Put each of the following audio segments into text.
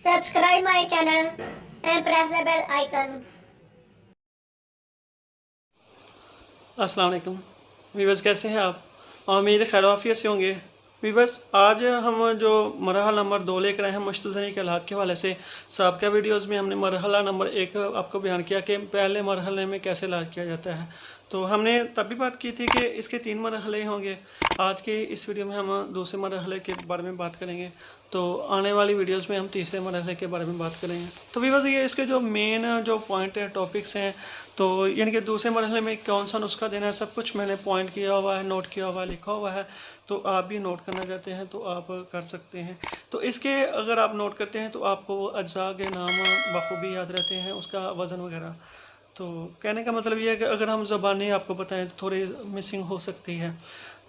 Subscribe my channel and press the bell icon. अस्सलाम वालेकुम viewers, कैसे हैं आप? उम्मीद है खैर आफियत से होंगे। वीवर्स, आज हम जो मरहला नंबर 2 लेकर आए हैं मुश्तज़नी के हालात के हवाले से। साबिक़ा वीडियोज़ में हमने मरहला नंबर 1 आपको बयान किया कि पहले मरहले में कैसे इलाज किया जाता है। तो हमने तब भी बात की थी कि इसके 3 मरहले होंगे। आज के इस वीडियो में हम दूसरे मरहले के बारे में बात करेंगे। तो आने वाली वीडियोस में हम तीसरे मरहले के बारे में बात करेंगे। तो वीवर्स, ये इसके जो मेन जो पॉइंट है, टॉपिक्स हैं, तो यानी कि दूसरे मरहले में कौन सा नुस्खा देना है, सब कुछ मैंने पॉइंट किया हुआ है, नोट किया हुआ है, लिखा हुआ है। तो आप भी नोट करना चाहते हैं तो आप कर सकते हैं। तो इसके अगर आप नोट करते हैं तो आपको वो अज्जा के नाम बखूबी याद रहते हैं, उसका वज़न वगैरह। तो कहने का मतलब ये है कि अगर हम ज़बानी आपको बताएं तो थोड़ी मिसिंग हो सकती है।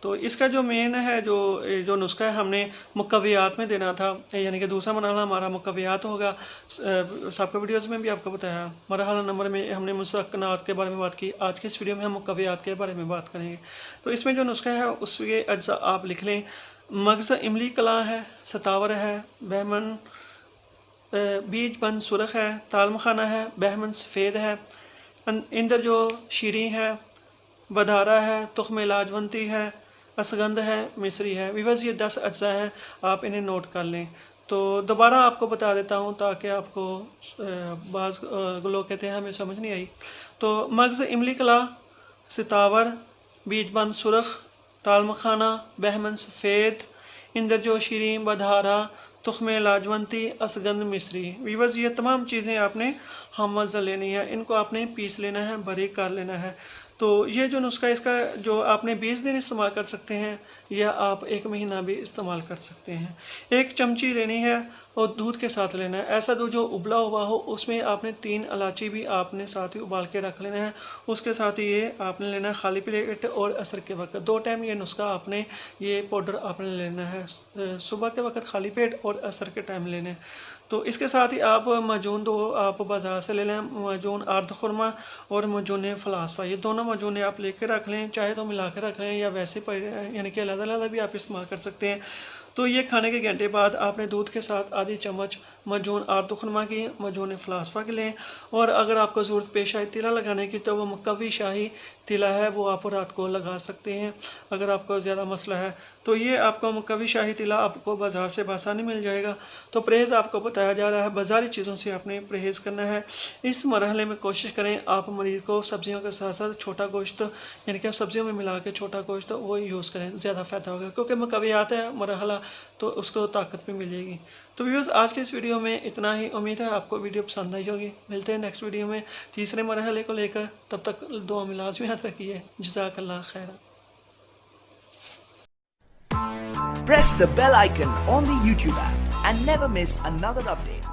तो इसका जो मेन है, जो नुस्खा है, हमने मुकव्वियात में देना था, यानी कि दूसरा मरहला हमारा मुकव्वियात होगा। सबके वीडियोज़ में भी आपको बताया। मरहला नंबर में हमने मुसक्कनात के बारे में बात की। आज के इस वीडियो में हम मुकव्वियात के बारे में बात करेंगे। तो इसमें जो नुस्खा है उसके अज्जा आप लिख लें। मगज़ इमली कला है, सतावर है, बहमन बीज बन सुरख है, तालमखाना है, बहमन सफ़ेद है, इंदर जो शीरी है, बधारा है, तुख्म लाजवंती है, असगंध है, मिस्री है। विवस ये 10 अज्जा हैं, आप इन्हें नोट कर लें। तो दोबारा आपको बता देता हूँ ताकि आपको बाज़ लोग कहते हैं हमें समझ नहीं आई। तो मगज़ इमली कला, सितावर, बीजबंद सुरख, तालमखाना, बहमन सफ़ेद, इंदर जो शीरीं, बधारा, तुख्म लाजवंती, असगंध, मिस्री। वीवर्स, ये तमाम चीज़ें आपने हमज़ लेनी है, इनको आपने पीस लेना है, बारीक कर लेना है। तो ये जो नुस्खा, इसका जो आपने 20 दिन इस्तेमाल कर सकते हैं या आप 1 महीना भी इस्तेमाल कर सकते हैं। 1 चमची लेनी है और दूध के साथ लेना है। ऐसा दूध जो उबला हुआ हो, उसमें आपने 3 इलायची भी आपने साथ ही उबाल के रख लेना है। उसके साथ ही ये आपने लेना है खाली प्लेट और असर के वक्त 2 टाइम ये नुस्खा आपने, ये पाउडर आपने लेना है। सुबह के वक्त खाली पेट और असर के टाइम लेना है। तो इसके साथ ही आप मजून 2 आप बाज़ार से ले लें, मजून अर्द खुरमा और मजून फ़लासफ़ा। ये दोनों मजूने आप लेके रख लें, चाहे तो मिला के रख लें या वैसे यानी कि अलग-अलग भी आप इस्तेमाल कर सकते हैं। तो ये खाने के घंटे बाद आपने दूध के साथ आधी चम्मच मजून अर्द खुरमा की, मजून फ़लासफ़ा की लें। और अगर आपको ज़रूरत पेश आए तिला लगाने की, तो वो मुकव्वी शाही तिला है, वो आप रात को लगा सकते हैं अगर आपको ज़्यादा मसला है। तो ये आपको मुकव्वी शाही तिला आपको बाज़ार से बआसानी मिल जाएगा। तो परहेज़ आपको बताया जा रहा है, बाज़ारी चीज़ों से आपने परहेज़ करना है। इस मरहले में कोशिश करें आप मरीज़ को सब्ज़ियों के साथ साथ छोटा गोश्त, यानी कि सब्ज़ियों में मिला के छोटा गोश्त वो यूज़ करें, ज़्यादा फ़ायदा होगा। क्योंकि मुकव्वियात है मरहला, तो उसको ताकत भी मिलेगी। तो व्यूअर्स, आज के इस वीडियो में इतना ही। उम्मीद है आपको वीडियो पसंद आई होगी। मिलते हैं नेक्स्ट वीडियो में तीसरे मरहले को लेकर। तब तक दुआ में लाज़मी याद रखिए। जज़ाकल्लाह खैर। Press the bell icon on the YouTube app and never miss another update.